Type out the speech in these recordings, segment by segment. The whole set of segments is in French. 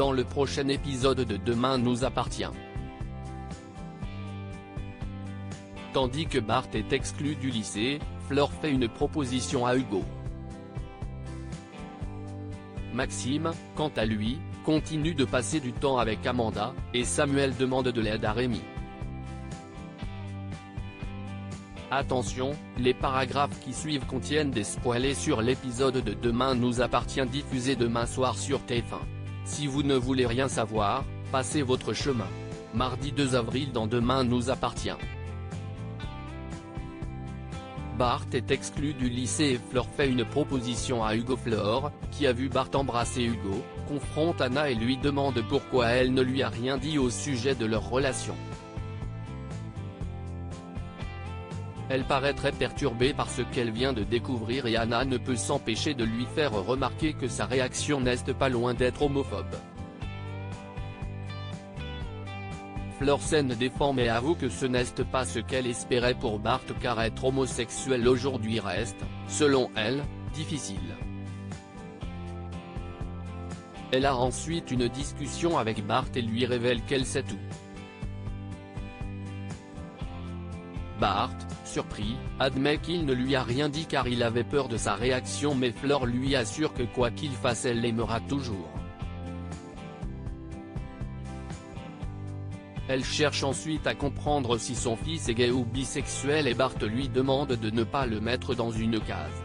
dans le prochain épisode de Demain nous appartient. Tandis que Bart est exclu du lycée, Fleur fait une proposition à Hugo. Maxime, quant à lui, continue de passer du temps avec Amanda, et Samuel demande de l'aide à Rémi. Attention, les paragraphes qui suivent contiennent des spoilers sur l'épisode de Demain nous appartient diffusé demain soir sur TF1. Si vous ne voulez rien savoir, passez votre chemin. Mardi 2 avril dans Demain nous appartient. Bart est exclu du lycée et Fleur fait une proposition à Hugo. Fleur, qui a vu Bart embrasser Hugo, confronte Anna et lui demande pourquoi elle ne lui a rien dit au sujet de leur relation. Elle paraît très perturbée par ce qu'elle vient de découvrir et Anna ne peut s'empêcher de lui faire remarquer que sa réaction n'est pas loin d'être homophobe. Fleur s'en défend mais avoue que ce n'est pas ce qu'elle espérait pour Bart car être homosexuel aujourd'hui reste, selon elle, difficile. Elle a ensuite une discussion avec Bart et lui révèle qu'elle sait tout. Bart, surpris, admet qu'il ne lui a rien dit car il avait peur de sa réaction mais Fleur lui assure que quoi qu'il fasse elle l'aimera toujours. Elle cherche ensuite à comprendre si son fils est gay ou bisexuel et Bart lui demande de ne pas le mettre dans une case.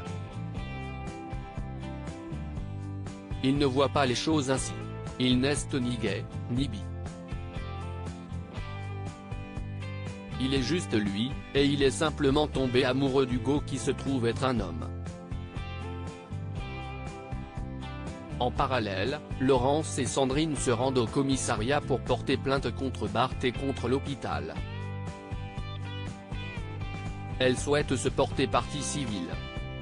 Il ne voit pas les choses ainsi. Il n'est ni gay, ni bi. Il est juste lui, et il est simplement tombé amoureux d'Hugo qui se trouve être un homme. En parallèle, Laurence et Sandrine se rendent au commissariat pour porter plainte contre Bart et contre l'hôpital. Elles souhaitent se porter partie civile.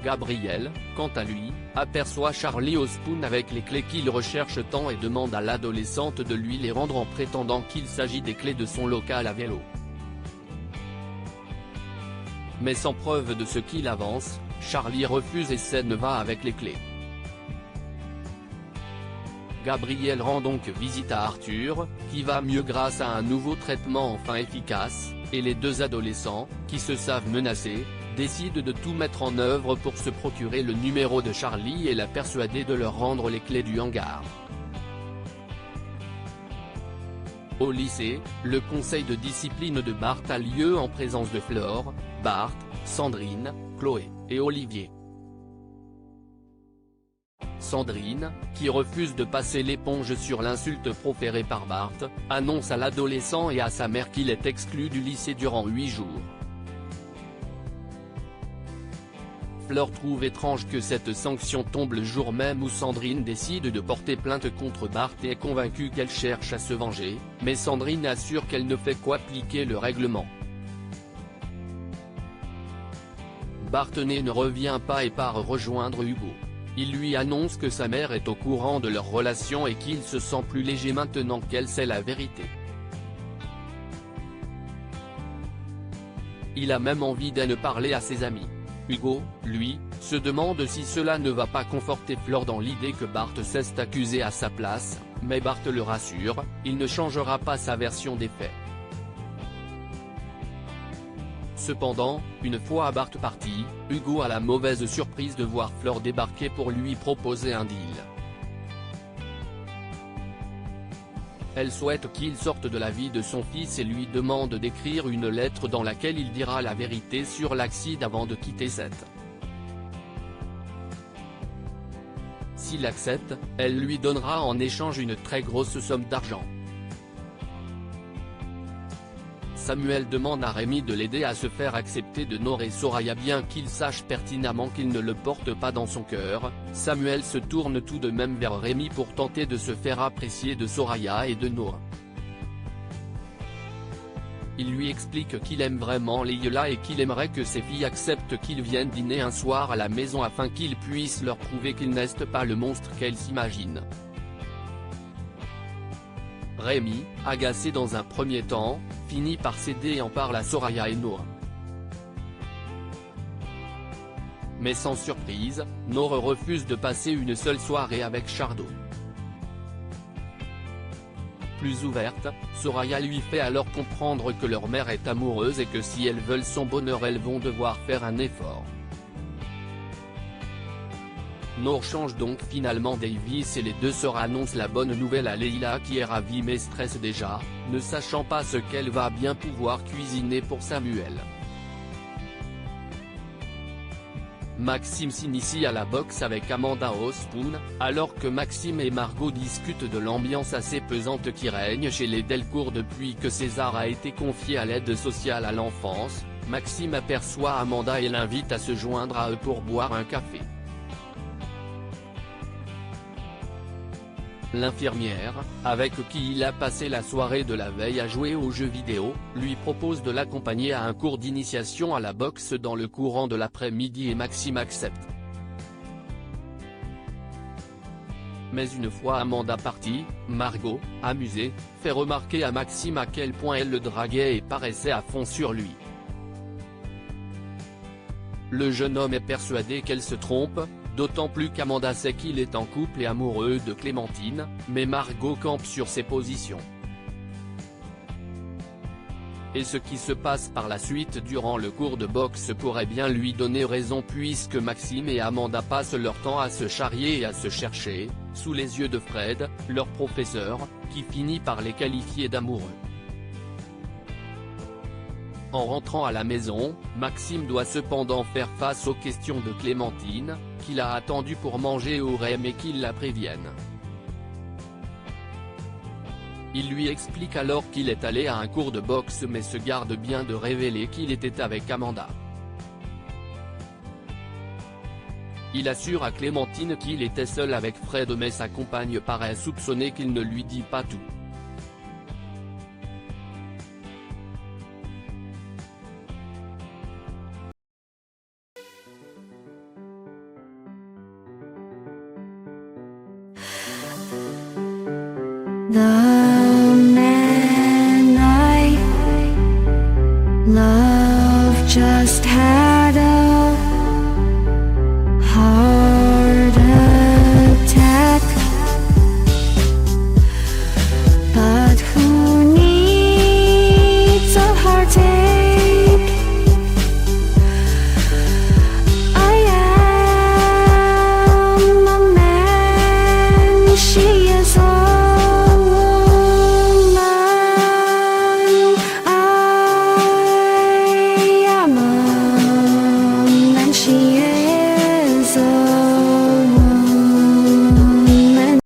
Gabriel, quant à lui, aperçoit Charlie au spoon avec les clés qu'il recherche tant et demande à l'adolescente de lui les rendre en prétendant qu'il s'agit des clés de son local à vélo. Mais sans preuve de ce qu'il avance, Charlie refuse et s'en va avec les clés. Gabriel rend donc visite à Arthur, qui va mieux grâce à un nouveau traitement enfin efficace, et les deux adolescents, qui se savent menacés, décident de tout mettre en œuvre pour se procurer le numéro de Charlie et la persuader de leur rendre les clés du hangar. Au lycée, le conseil de discipline de Bart a lieu en présence de Fleur, Bart, Sandrine, Chloé, et Olivier. Sandrine, qui refuse de passer l'éponge sur l'insulte proférée par Bart, annonce à l'adolescent et à sa mère qu'il est exclu du lycée durant 8 jours. Fleur trouve étrange que cette sanction tombe le jour même où Sandrine décide de porter plainte contre Bart et est convaincue qu'elle cherche à se venger, mais Sandrine assure qu'elle ne fait qu'appliquer le règlement. Bart ne revient pas et part rejoindre Hugo. Il lui annonce que sa mère est au courant de leur relation et qu'il se sent plus léger maintenant qu'elle sait la vérité. Il a même envie d'en parler à ses amis. Hugo, lui, se demande si cela ne va pas conforter Fleur dans l'idée que Bart s'est accusé à sa place, mais Bart le rassure, il ne changera pas sa version des faits. Cependant, une fois Bart parti, Hugo a la mauvaise surprise de voir Fleur débarquer pour lui proposer un deal. Elle souhaite qu'il sorte de la vie de son fils et lui demande d'écrire une lettre dans laquelle il dira la vérité sur l'accident avant de quitter cette. S'il accepte, elle lui donnera en échange une très grosse somme d'argent. Samuel demande à Rémi de l'aider à se faire accepter de Nour et Soraya bien qu'il sache pertinemment qu'il ne le porte pas dans son cœur. Samuel se tourne tout de même vers Rémi pour tenter de se faire apprécier de Soraya et de Nour. Il lui explique qu'il aime vraiment Leila et qu'il aimerait que ses filles acceptent qu'il vienne dîner un soir à la maison afin qu'il puisse leur prouver qu'il n'est pas le monstre qu'elles s'imaginent. Rémi, agacé dans un premier temps, finit par céder et en parle à Soraya et Nour. Mais sans surprise, Nour refuse de passer une seule soirée avec Chardot. plus ouverte, Soraya lui fait alors comprendre que leur mère est amoureuse et que si elles veulent son bonheur elles vont devoir faire un effort. Nour change donc finalement Davis et les deux sœurs annoncent la bonne nouvelle à Leila qui est ravie mais stresse déjà, ne sachant pas ce qu'elle va bien pouvoir cuisiner pour Samuel. Maxime s'initie à la boxe avec Amanda Osbourne, alors que Maxime et Margot discutent de l'ambiance assez pesante qui règne chez les Delcourt depuis que César a été confié à l'aide sociale à l'enfance. Maxime aperçoit Amanda et l'invite à se joindre à eux pour boire un café. L'infirmière, avec qui il a passé la soirée de la veille à jouer aux jeux vidéo, lui propose de l'accompagner à un cours d'initiation à la boxe dans le courant de l'après-midi et Maxime accepte. Mais une fois Amanda partie, Margot, amusée, fait remarquer à Maxime à quel point elle le draguait et paraissait à fond sur lui. Le jeune homme est persuadé qu'elle se trompe, d'autant plus qu'Amanda sait qu'il est en couple et amoureux de Clémentine, mais Margot campe sur ses positions. Et ce qui se passe par la suite durant le cours de boxe pourrait bien lui donner raison puisque Maxime et Amanda passent leur temps à se charrier et à se chercher, sous les yeux de Fred, leur professeur, qui finit par les qualifier d'amoureux. En rentrant à la maison, Maxime doit cependant faire face aux questions de Clémentine, qu'il a attendu pour manger au REM et qu'il la prévienne. Il lui explique alors qu'il est allé à un cours de boxe mais se garde bien de révéler qu'il était avec Amanda. Il assure à Clémentine qu'il était seul avec Fred mais sa compagne paraît soupçonner qu'il ne lui dit pas tout. The man I love just had